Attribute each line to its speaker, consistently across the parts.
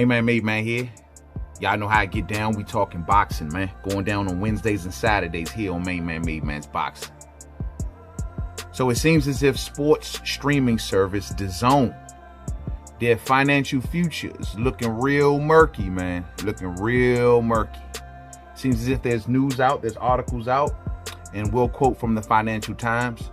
Speaker 1: Made Man here. Y'all know how I get down. We talking boxing, man. Going down on Wednesdays and Saturdays here on Made Man's Boxing. So it seems as if sports streaming service DAZN, their financial future is looking real murky, man. Looking real murky. Seems as if there's news out, there's articles out, and we'll quote from the Financial Times.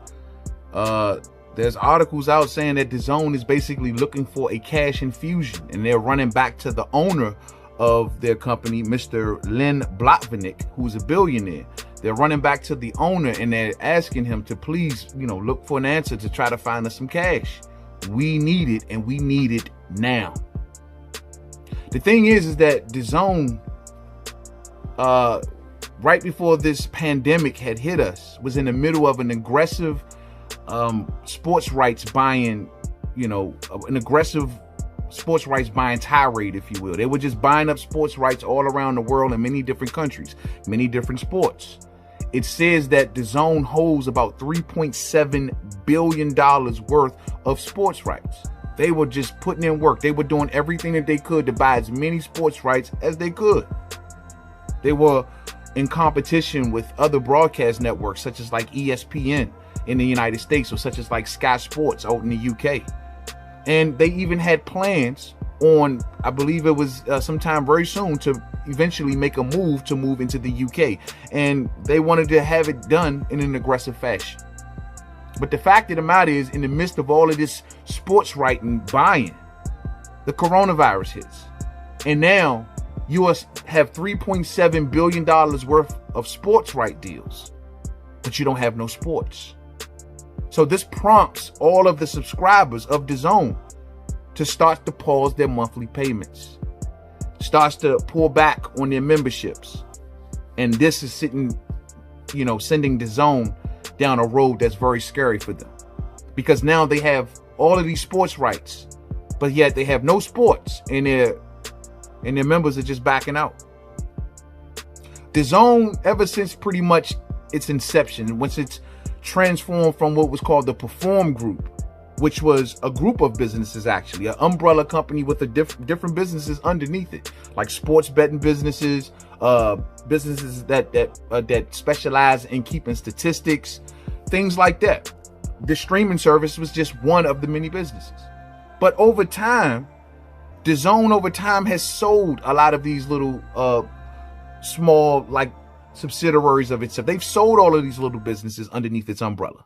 Speaker 1: There's articles out saying that DAZN is basically looking for a cash infusion, and they're running back to the owner of their company, Mr. Len Blotvinnik, who's a billionaire. They're running back to the owner and they're asking him to please, look for an answer to try to find us some cash. We need it, and we need it now. The thing is that DAZN, right before this pandemic had hit us, was in the middle of an aggressive sports rights buying, an aggressive sports rights buying tirade, if you will. They were just buying up sports rights all around the world in many different countries, many different sports. It says that DAZN holds about $3.7 billion worth of sports rights. They were just putting in work. They were doing everything that they could to buy as many sports rights as they could. They were in competition with other broadcast networks, such as like ESPN in the United States, or such as like Sky Sports out in the UK. And they even had plans on, I believe it was sometime very soon, to eventually make a move into the UK. And they wanted to have it done in an aggressive fashion. But the fact of the matter is, in the midst of all of this sports right and buying, the coronavirus hits. And now you have $3.7 billion worth of sports right deals, but you don't have no sports. So this prompts all of the subscribers of DAZN to start to pause their monthly payments, starts to pull back on their memberships. And this is sending DAZN down a road that's very scary for them, because now they have all of these sports rights, but yet they have no sports, and their members are just backing out. DAZN, ever since pretty much its inception, once it's transformed from what was called the Perform Group, which was a group of businesses, actually an umbrella company with different businesses underneath it, like sports betting businesses, businesses that specialize in keeping statistics, things like that. The streaming service was just one of the many businesses. But over time, DAZN has sold a lot of these little small subsidiaries of itself. They've sold all of these little businesses underneath its umbrella.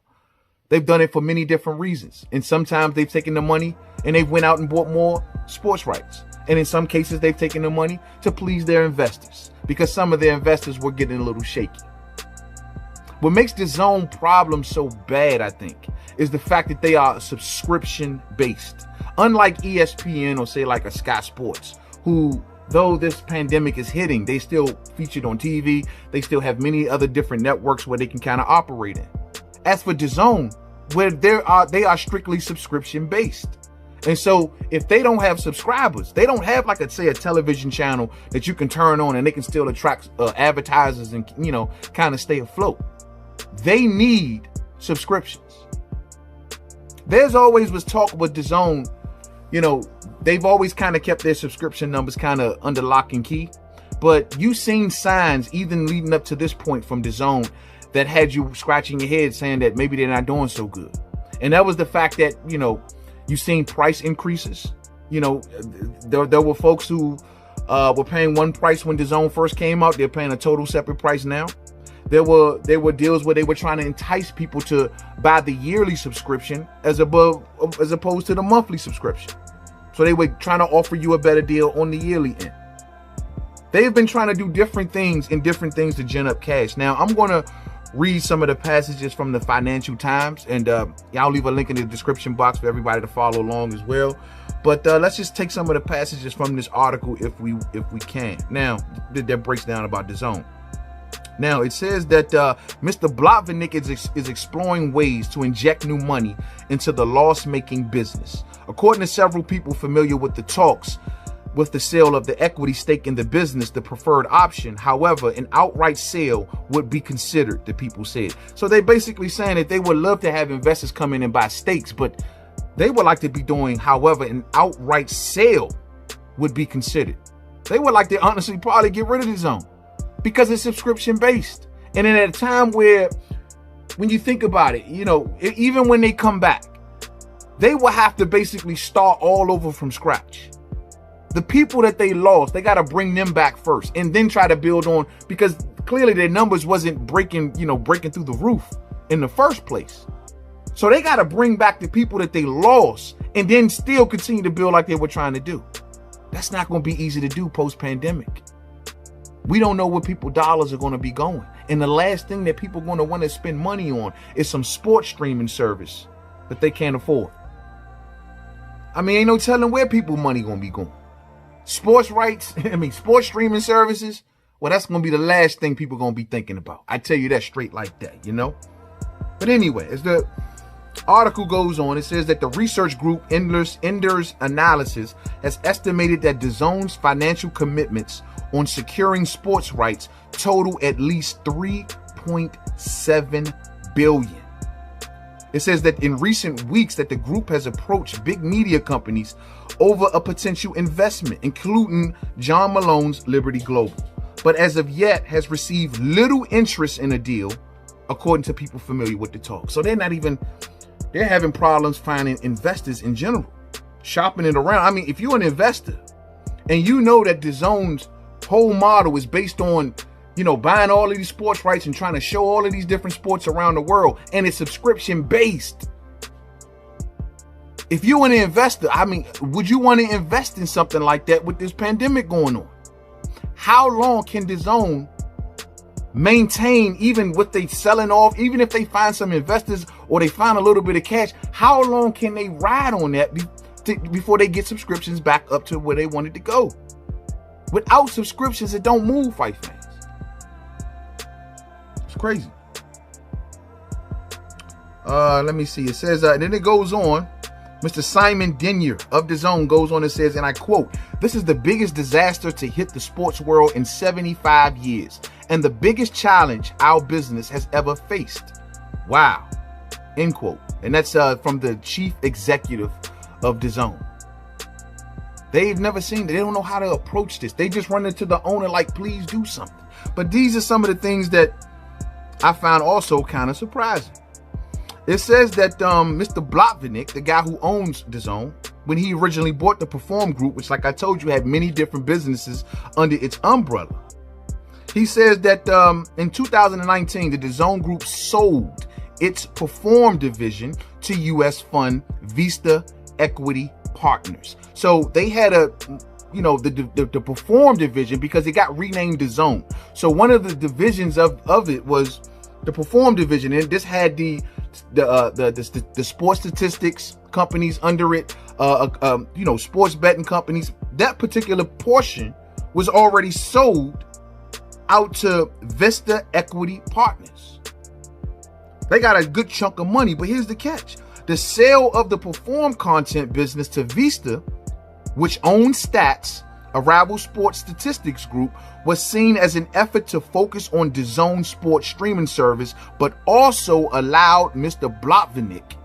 Speaker 1: They've done it for many different reasons. And sometimes they've taken the money and they've went out and bought more sports rights. And in some cases, they've taken the money to please their investors, because some of their investors were getting a little shaky. What makes DAZN problem so bad, I think, is the fact that they are subscription based. Unlike ESPN or say like a Sky Sports, who, though this pandemic is hitting, they still featured on TV. They still have many other different networks where they can kind of operate in. As for DAZN, where they are strictly subscription based. And so if they don't have subscribers, they don't have a television channel that you can turn on and they can still attract advertisers and, kind of stay afloat. They need subscriptions. There's always was talk with DAZN, they've always kind of kept their subscription numbers kind of under lock and key. But you've seen signs even leading up to this point from DAZN that had you scratching your head saying that maybe they're not doing so good. And that was the fact that, you've seen price increases. There were folks who were paying one price when DAZN first came out. They're paying a total separate price now. There were deals where they were trying to entice people to buy the yearly subscription as opposed to the monthly subscription. So they were trying to offer you a better deal on the yearly end. They've been trying to do different things to gen up cash. Now, I'm going to read some of the passages from the Financial Times, and I'll leave a link in the description box for everybody to follow along as well. But let's just take some of the passages from this article if we can. Now, that breaks down about DAZN. Now, it says that Mr. Blotvinnik is exploring ways to inject new money into the loss-making business. According to several people familiar with the talks with the sale of the equity stake in the business, the preferred option. However, an outright sale would be considered, the people said. So they're basically saying that they would love to have investors come in and buy stakes, but they would like to be doing, however, an outright sale would be considered. They would like to honestly probably get rid of DAZN because it's subscription based. And then at a time where, when you think about it, you know, even when they come back, they will have to basically start all over from scratch. The people that they lost, they got to bring them back first and then try to build on, because clearly their numbers wasn't breaking through the roof in the first place. So they got to bring back the people that they lost and then still continue to build like they were trying to do. That's not going to be easy to do post-pandemic. We don't know where people's dollars are going to be going. And the last thing that people are going to want to spend money on is some sports streaming service that they can't afford. I mean, ain't no telling where people's money going to be going. Sports rights, sports streaming services, well, that's going to be the last thing people are going to be thinking about. I tell you that straight like that, you know? But anyway, as the article goes on, it says that the research group Enders Analysis has estimated that DAZN's financial commitments on securing sports rights total at least $3.7 billion. It says that in recent weeks that the group has approached big media companies over a potential investment, including John Malone's Liberty Global, but as of yet has received little interest in a deal, according to people familiar with the talk. So they're having problems finding investors in general, shopping it around. I mean, if you're an investor and you know that DAZN's whole model is based on, you know, buying all of these sports rights and trying to show all of these different sports around the world, and it's subscription based. If you're an investor, I mean, would you want to invest in something like that with this pandemic going on? How long can DAZN maintain, even with they selling off, even if they find some investors or they find a little bit of cash, how long can they ride on that before they get subscriptions back up to where they wanted to go? Without subscriptions, it don't move, fight fans. It's crazy. Let me see. It says, and then it goes on. Mr. Simon Denyer of DAZN goes on and says, and I quote, "This is the biggest disaster to hit the sports world in 75 years and the biggest challenge our business has ever faced." Wow. End quote. And that's from the chief executive of DAZN. They've never seen it. They don't know how to approach this. They just run into the owner like, please do something. But these are some of the things that I found also kind of surprising. It says that Mr. Blotvinnik, the guy who owns DAZN, when he originally bought the Perform Group, which, like I told you, had many different businesses under its umbrella, he says that in 2019, the DAZN Group sold its Perform division to U.S. fund Vista Equity Partners. So they had the Perform division because it got renamed DAZN. So one of the divisions of it was the Perform division, and this had the sports statistics companies under it, sports betting companies. That particular portion was already sold out to Vista Equity Partners. They got a good chunk of money, but here's the catch. The sale of the Perform content business to Vista, which owns Stats, a rival sports statistics group, was seen as an effort to focus on DAZN sports streaming service, but also allowed Mr. Blotvinnik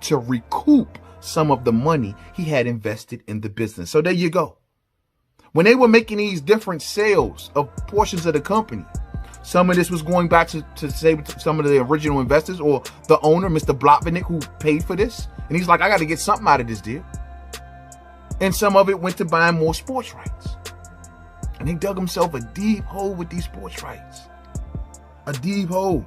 Speaker 1: to recoup some of the money he had invested in the business. So there you go. When they were making these different sales of portions of the company, some of this was going back to say some of the original investors or the owner, Mr. Blotvinnik, who paid for this. And he's like, I got to get something out of this deal. And some of it went to buying more sports rights. And he dug himself a deep hole with these sports rights. A deep hole.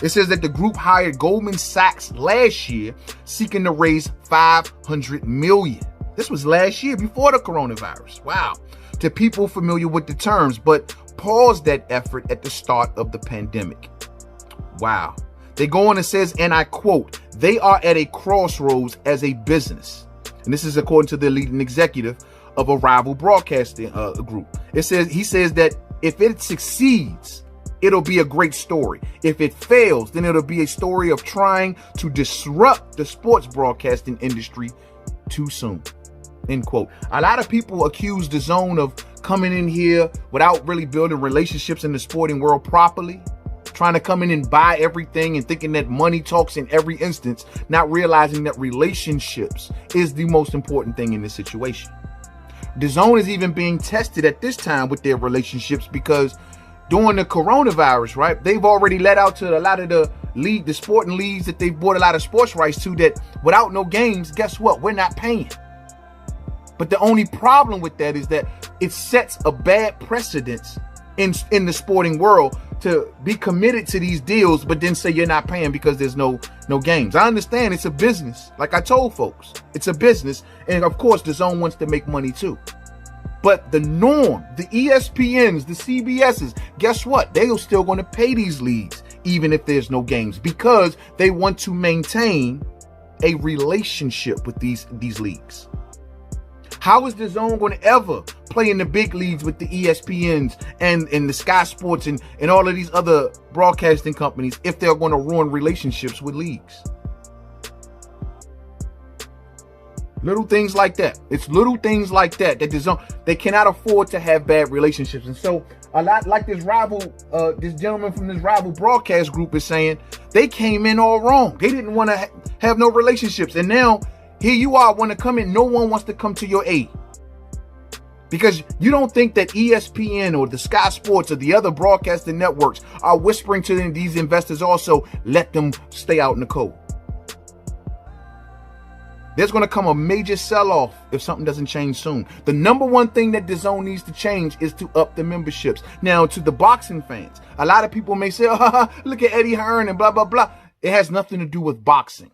Speaker 1: It says that the group hired Goldman Sachs last year, seeking to raise $500 million. This was last year, before the coronavirus. Wow. To people familiar with the terms, but paused that effort at the start of the pandemic. Wow. They go on and says, and I quote, "They are at a crossroads as a business." And this is according to the leading executive of a rival broadcasting group. He says that if it succeeds, it'll be a great story. If it fails, then it'll be a story of trying to disrupt the sports broadcasting industry too soon. End quote. A lot of people accuse DAZN of coming in here without really building relationships in the sporting world properly, trying to come in and buy everything and thinking that money talks in every instance, not realizing that relationships is the most important thing in this situation. DAZN is even being tested at this time with their relationships because during the coronavirus, right, they've already let out to a lot of the sporting leagues that they've bought a lot of sports rights to that without no games, guess what? We're not paying. But the only problem with that is that it sets a bad precedence in the sporting world to be committed to these deals, but then say you're not paying because there's no games. I understand it's a business. Like I told folks, it's a business. And of course, DAZN wants to make money too. But the norm, the ESPNs, the CBSs, guess what? They are still going to pay these leagues, even if there's no games, because they want to maintain a relationship with these leagues. How is DAZN going to ever play in the big leagues with the ESPNs and the Sky Sports and all of these other broadcasting companies if they're going to ruin relationships with leagues? Little things like that. It's little things like that DAZN, they cannot afford to have bad relationships. And so a lot like this gentleman from this rival broadcast group is saying, they came in all wrong. They didn't want to have no relationships. And now here you are, want to come in. No one wants to come to your aid. Because you don't think that ESPN or the Sky Sports or the other broadcasting networks are whispering to these investors also, let them stay out in the cold. There's going to come a major sell-off if something doesn't change soon. The number one thing that DAZN needs to change is to up the memberships. Now, to the boxing fans, a lot of people may say, oh, look at Eddie Hearn and blah, blah, blah. It has nothing to do with boxing.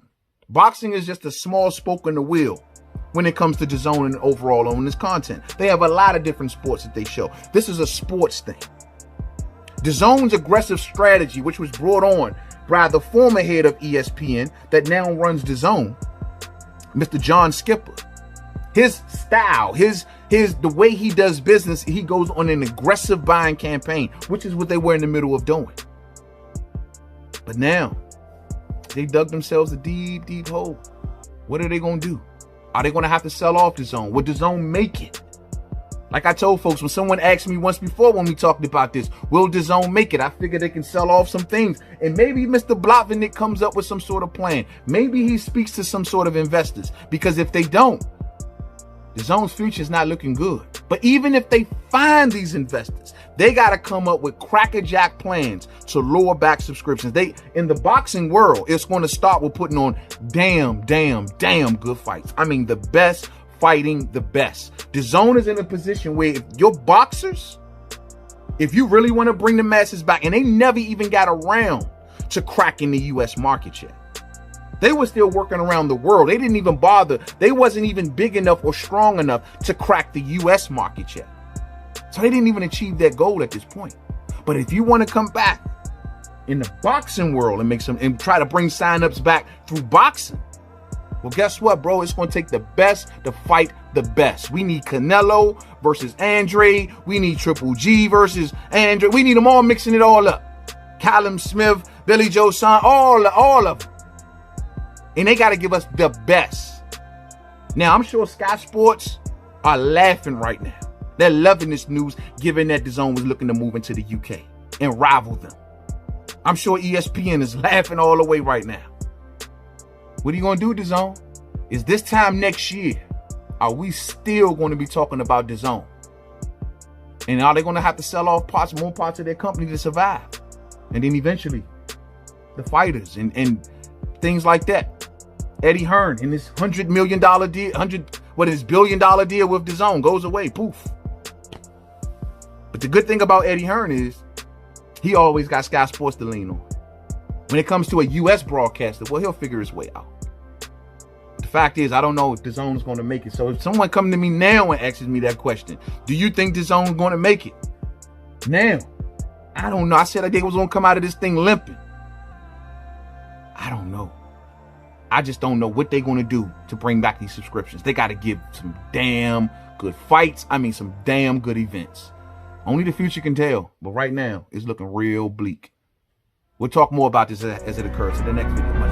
Speaker 1: Boxing is just a small spoke in the wheel when it comes to DAZN and overall on this content. They have a lot of different sports that they show. This is a sports thing. DAZN's aggressive strategy, which was brought on by the former head of ESPN that now runs DAZN, Mr. John Skipper. His style, the way he does business, he goes on an aggressive buying campaign, which is what they were in the middle of doing. But now, they dug themselves a deep, deep hole. What are they going to do? Are they going to have to sell off DAZN? Will DAZN make it? Like I told folks, when someone asked me once before when we talked about this, will DAZN make it? I figure they can sell off some things. And maybe Mr. Blotvinnik comes up with some sort of plan. Maybe he speaks to some sort of investors. Because if they don't, DAZN's future is not looking good. But even if they find these investors, they got to come up with crackerjack plans to lower back subscriptions. In the boxing world, it's going to start with putting on damn good fights. I mean, the best fighting the best. DAZN is in a position where if your boxers, if you really want to bring the masses back, and they never even got around to cracking the U.S. market yet. They were still working around the world. They didn't even bother. They wasn't even big enough or strong enough to crack the U.S. market yet. So they didn't even achieve that goal at this point. But if you want to come back in the boxing world and try to bring signups back through boxing, well, guess what, bro? It's going to take the best to fight the best. We need Canelo versus Andre. We need Triple G versus Andre. We need them all mixing it all up. Callum Smith, Billy Joe Son, all of them. And they got to give us the best. Now, I'm sure Sky Sports are laughing right now. They're loving this news, given that DAZN was looking to move into the UK and rival them. I'm sure ESPN is laughing all the way right now. What are you going to do, DAZN? Is this time next year, are we still going to be talking about DAZN? And are they going to have to sell off more parts of their company to survive? And then eventually, the fighters and things like that. Eddie Hearn and this $100 million deal, billion deal with DAZN goes away. Poof. But the good thing about Eddie Hearn is he always got Sky Sports to lean on. When it comes to a U.S. broadcaster, well, he'll figure his way out. The fact is, I don't know if DAZN is going to make it. So if someone comes to me now and asks me that question, do you think DAZN is going to make it? Now, I don't know. I said they was going to come out of this thing limping. I don't know. I just don't know what they're going to do to bring back these subscriptions. They got to give some damn good fights. I mean, some damn good events. Only the future can tell. But right now, it's looking real bleak. We'll talk more about this as it occurs in the next video.